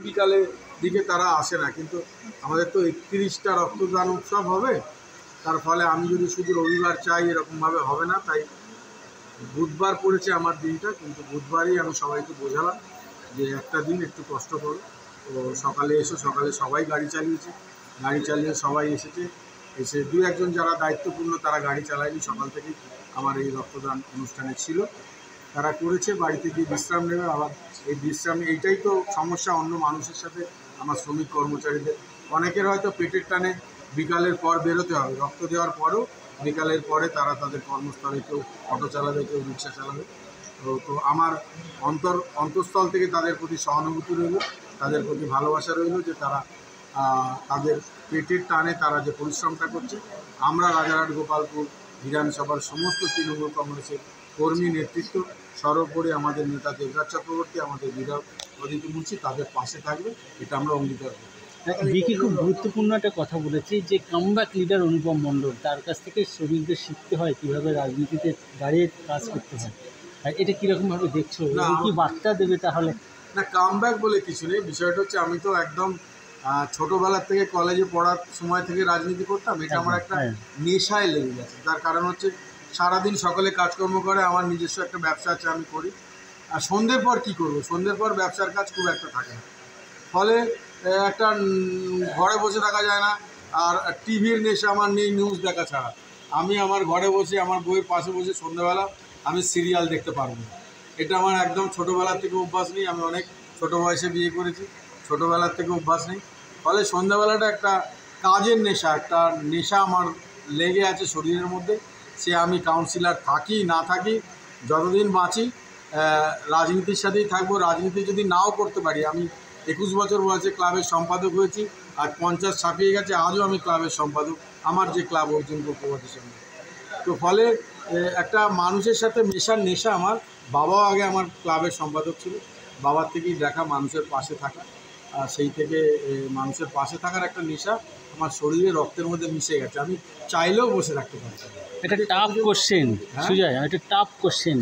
বিকালের দিকে তারা আসে না, কিন্তু আমাদের তো 31টা রক্তদান উৎসব হবে, তার ফলে আমি যদি শুধু রবিবার চাই এরকমভাবে হবে না। তাই বুধবার পড়েছে আমার দিনটা, কিন্তু বুধবারই আমি সবাইকে বোঝালাম যে একটা দিন একটু কষ্ট করো। তো সকালে এসে সকালে সবাই গাড়ি চালিয়েছে, গাড়ি চালিয়ে সবাই এসেছে, এসে দু একজন যারা দায়িত্বপূর্ণ তারা গাড়ি চালায়নি, সকাল থেকেই আমার এই রক্তদান অনুষ্ঠানে ছিল, তারা করেছে। বাড়িতে গিয়ে বিশ্রাম নেবে, আবার এই বিশ্রামে এইটাই তো সমস্যা অন্য মানুষের সাথে আমার শ্রমিক কর্মচারীদের। অনেকের হয়তো পেটের টানে বিকালের পর বেরোতে হবে, রক্ত দেওয়ার পরেও বিকালের পরে তারা তাদের কর্মস্থলে কেউ অটো চালাবে, কেউ রিক্সা চালাবে। তো আমার অন্তঃস্থল থেকে তাদের প্রতি সহানুভূতি রইল, তাদের প্রতি ভালোবাসা রইল যে তারা তাদের পেটের টানে তারা যে পরিশ্রমটা করছে। আমরা রাজারহাট গোপালপুর বিধানসভার সমস্ত তৃণমূল কংগ্রেসের কর্মী নেতৃত্ব, সর্বোপরি আমাদের নেতা দেবরাজ চক্রবর্তী, আমাদের বিধায়ক অদিতি মুন্সি তাদের পাশে থাকবে, এটা আমরা অঙ্গীকার করি। বিকি খুব গুরুত্বপূর্ণ একটা কথা বলেছি যে কামব্যাক লিডার অনুপম মণ্ডল, তার কাছ থেকে শ্রমিকদের শিখতে হয় কীভাবে রাজনীতিতে দাঁড়িয়ে কাজ করতে হয়। এটা কীরকমভাবে দেখছো, কি বার্তা দেবে তাহলে? না, কামব্যাক বলে কিছু নেই। বিষয়টা হচ্ছে আমি তো একদম ছোটোবেলার থেকে কলেজে পড়ার সময় থেকে রাজনীতি করতাম, এটা আমার একটা নেশায় লেগে গেছে। তার কারণ হচ্ছে সারাদিন সকালে কাজকর্ম করে আমার নিজস্ব একটা ব্যবসা আছে, আমি করি। আর সন্ধ্যের পর কী করবো, সন্ধ্যের পর ব্যবসার কাজ খুব একটা থাকে না, ফলে একটা ঘরে বসে থাকা যায় না। আর টিভির নেশা আমার নেই নিউজ দেখা ছাড়া। আমি আমার ঘরে বসে আমার বইয়ের পাশে বসে সন্ধ্যাবেলা আমি সিরিয়াল দেখতে পারবো না, এটা আমার একদম ছোটোবেলার থেকে অভ্যাস নেই। আমি অনেক ছোটো বয়সে বিয়ে করেছি, ছোটোবেলার থেকে অভ্যাস নেই, ফলে সন্ধ্যাবেলাটা একটা কাজের নেশা, একটা নেশা আমার লেগে আছে শরীরের মধ্যে। সে আমি কাউন্সিলর থাকি না থাকি, যতদিন বাঁচি রাজনীতির সাথেই থাকবো। রাজনীতি যদি নাও করতে পারি, আমি 21 বছর বয়সে ক্লাবের সম্পাদক হয়েছি, আর 50 ছাপিয়ে গেছে, আজও আমি ক্লাবের সম্পাদক, আমার যে ক্লাব অর্জুন প্রভাতের সঙ্গে। তো ফলে একটা মানুষের সাথে মেশার নেশা আমার। বাবাও আগে আমার ক্লাবের সম্পাদক ছিল, বাবার থেকেই দেখা মানুষের পাশে থাকা, আর সেই থেকে মানুষের পাশে থাকার একটা নেশা আমার শরীরে রক্তের মধ্যে মিশে গেছে, আমি চাইলেও বসে রাখতে পারছি না। এটা টাফ কোশ্চেন সুজয়, এটা টাফ কোশ্চেন।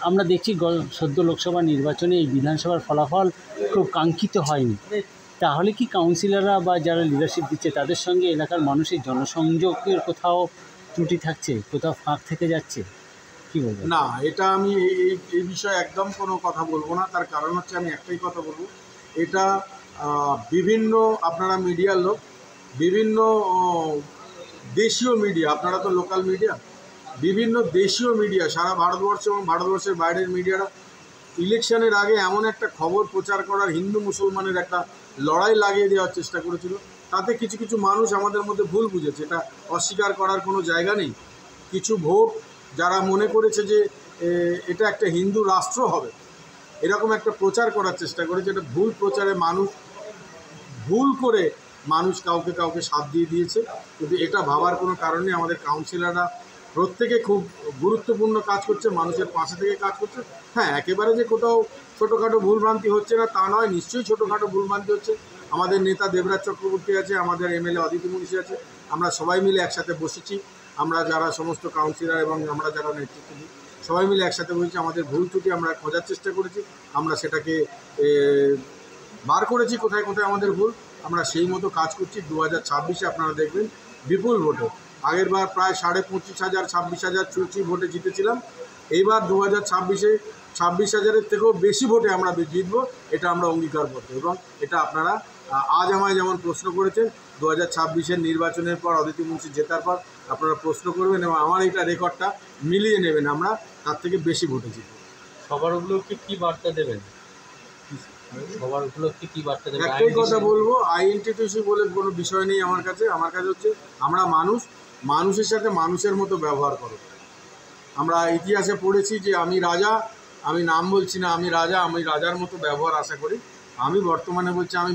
আমরা দেখছি সদ্য লোকসভা নির্বাচনে এই বিধানসভার ফলাফল খুব কাঙ্ক্ষিত হয়নি, তাহলে কি কাউন্সিলররা বা যারা লিডারশিপ দিচ্ছে তাদের সঙ্গে এলাকার মানুষের জনসংযোগের কোথাও ত্রুটি থাকছে, কোথাও ফাঁক থেকে যাচ্ছে, কী বলবেন? না, এটা আমি এই বিষয়ে একদম কোনো কথা বলবো না। তার কারণ হচ্ছে আমি একটাই কথা বলবো, এটা বিভিন্ন আপনারা মিডিয়ার লোক, বিভিন্ন দেশীয় মিডিয়া, আপনারা তো লোকাল মিডিয়া, বিভিন্ন দেশীয় মিডিয়া সারা ভারতবর্ষ এবং ভারতবর্ষের বাইরের মিডিয়ারা ইলেকশনের আগে এমন একটা খবর প্রচার করার, হিন্দু মুসলমানের একটা লড়াই লাগিয়ে দেওয়ার চেষ্টা করেছিল। তাতে কিছু কিছু মানুষ আমাদের মধ্যে ভুল বুঝেছে, এটা অস্বীকার করার কোনো জায়গা নেই। কিছু ভোট যারা মনে করেছে যে এটা একটা হিন্দু রাষ্ট্র হবে, এরকম একটা প্রচার করার চেষ্টা করেছে, এটা ভুল প্রচারে মানুষ ভুল করে মানুষ কাউকে কাউকে সাথ দিয়ে দিয়েছে। কিন্তু এটা ভাবার কোনো কারণ নেই। আমাদের কাউন্সিলররা প্রত্যেকে খুব গুরুত্বপূর্ণ কাজ করছে, মানুষের পাশে থেকে কাজ করছে। হ্যাঁ, একেবারে যে কোথাও ছোটোখাটো ভুলভ্রান্তি হচ্ছে না তা নয়, নিশ্চয়ই ছোটোখাটো ভুলভ্রান্তি হচ্ছে। আমাদের নেতা দেবরাজ চক্রবর্তী আছে, আমাদের এমএলএ অদিতি মুন্সি আছে, আমরা সবাই মিলে একসাথে বসেছি। আমরা যারা সমস্ত কাউন্সিলর এবং আমরা যারা নেতৃত্ব দিই সবাই মিলে একসাথে বসেছি, আমাদের ভুল ত্রুটি আমরা খোঁজার চেষ্টা করেছি, আমরা সেটাকে বার করেছি কোথায় কোথায় আমাদের ভুল, আমরা সেই মতো কাজ করছি। 2026-এ আপনারা দেখবেন বিপুল ভোটে, আগের বার প্রায় 25,500 26,000 চুচি ভোটে জিতেছিলাম, এইবার 2026-এ 26,000-এর থেকেও বেশি ভোটে আমরা জিতবো, এটা আমরা অঙ্গীকারবদ্ধ। এবং এটা আপনারা আজ আমায় যেমন প্রশ্ন করেছেন, 2026-এর নির্বাচনের পর অদিতি মুন্সি জেতার পর আপনারা প্রশ্ন করবেন এবং আমার এইটা রেকর্ডটা মিলিয়ে নেবেন, আমরা তার থেকে বেশি ভোটে জিতব। সবারগুলোকে কী বার্তা দেবেন? সবারগুলোকে কী বার্তা দেবেন? একটাই কথা বলবো, আইডেন্টিটি বলে কোনো বিষয় নেই আমার কাছে। আমার কাছে হচ্ছে আমরা মানুষের সাথে মানুষের মতো ব্যবহার করো। আমরা ইতিহাসে পড়েছি যে আমি রাজা, আমি নাম বলছি না, আমি রাজা, আমি রাজার মতো ব্যবহার আশা করি। আমি বর্তমানে বলছি আমি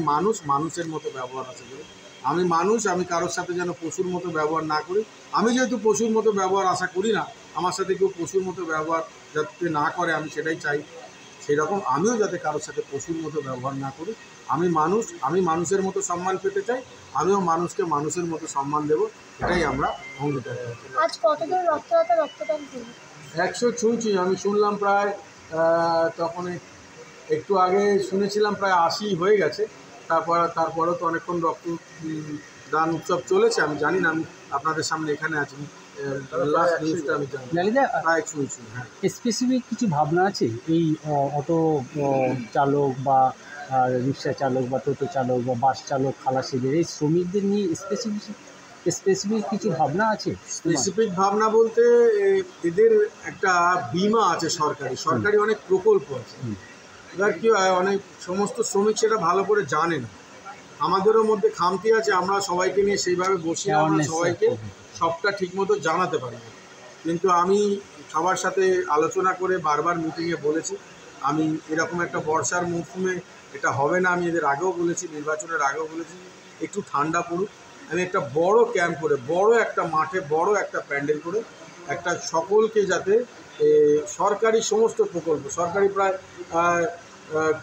মানুষের মতো ব্যবহার আশা করি। আমি মানুষ, আমি কারোর সাথে যেন পশুর মতো ব্যবহার না করি। আমি যেহেতু পশুর মতো ব্যবহার আশা করি না, আমার সাথে কেউ পশুর মতো ব্যবহার যাতে না করে, আমি সেটাই চাই। সেই রকম আমিও যাতে কারোর সাথে পশুর মতো ব্যবহার না করি। আমি মানুষ, আমি মানুষের মতো সম্মান পেতে চাই, আমিও মানুষকে মানুষের মতো সম্মান দেবো, এটাই আমরা অঙ্গীকার করছি। আজ কতজন রক্তদান করবে? 100 ছুঁইছি, আমি শুনলাম প্রায় তখন একটু আগে শুনেছিলাম প্রায় 80 হয়ে গেছে। তারপরেও তো অনেকক্ষণ দান উৎসব চলেছে, আমি জানি না, আমি আপনাদের সামনে এখানে আছি, লাস্ট নিউজটা আমি জানি প্রায় ছুঁইছি। হ্যাঁ, স্পেসিফিক কিছু ভাবনা আছে এই অটো চালক বা রিক্সা চালক বা টোটো চালক বা বাস চালক খালাসিদের এই শ্রমিকদের নিয়ে স্পেসিফিক কিছু ভাবনা আছে? স্পেসিফিক ভাবনা বলতে এদের একটা বিমা আছে, সরকারি অনেক প্রকল্প আছে। এবার কী হয়, অনেক সমস্ত শ্রমিক সেটা ভালো করে জানে না, আমাদেরও মধ্যে খামতি আছে, আমরা সবাইকে নিয়ে সেইভাবে বসি, আমরা সবাইকে সবটা ঠিকমতো জানাতে পারি না। কিন্তু আমি সবার সাথে আলোচনা করে বারবার মিটিংয়ে বলেছি, আমি এরকম একটা বর্ষার মৌসুমে এটা হবে না, আমি এদের আগেও বলেছি, নির্বাচনের আগেও বলেছি, একটু ঠান্ডা পড়ুক, আমি একটা বড় ক্যাম্প করে, বড় একটা মাঠে, বড় একটা প্যান্ডেল করে, একটা সকলকে যাতে সরকারি সমস্ত প্রকল্প, সরকারি প্রায়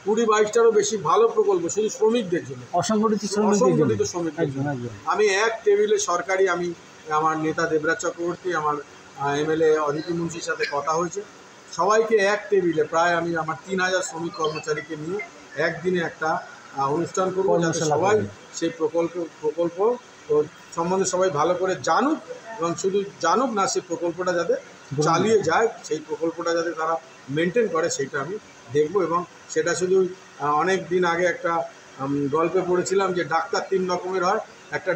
20-22টারও বেশি ভালো প্রকল্প শুধু শ্রমিকদের জন্য, অসংগঠিত শ্রমিকদের জন্য। আমি এক টেবিলে সরকারি, আমি আমার নেতা দেবরাজ চক্রবর্তী, আমার এমএলএ অদিতি মুন্সির সাথে কথা হয়েছে, সবাইকে এক টেবিলে প্রায় আমি আমার 3000 শ্রমিক কর্মচারীকে নিয়ে একদিনে একটা অনুষ্ঠান করবো, যাতে সবাই সেই প্রকল্প সম্বন্ধে সবাই ভালো করে জানুক, এবং শুধু জানুক না, সেই প্রকল্পটা যাতে চালিয়ে যায়, সেই প্রকল্পটা যাতে তারা মেনটেন করে, সেইটা আমি দেখব। এবং সেটা শুধু অনেক দিন আগে একটা গল্পে পড়েছিলাম যে ডাক্তার 3 রকমের হয়, একটা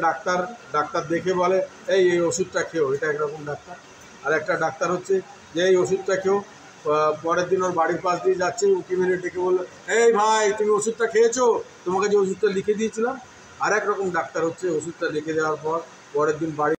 ডাক্তার দেখে বলে এই ওষুধটা খেও, এটা একরকম ডাক্তার। আর একটা ডাক্তার হচ্ছে যে এই ওষুধটা খেও, পরের দিন ওর বাড়ির পাশ দিয়ে যাচ্ছে, উঁকি মেরে ডেকে বললো এই ভাই তুমি ওষুধটা খেয়েছো, তোমাকে যে ওষুধটা লিখে দিয়েছিলাম। আর এক রকম ডাক্তার হচ্ছে ওষুধটা লিখে দেওয়ার পর পরের দিন বাড়ি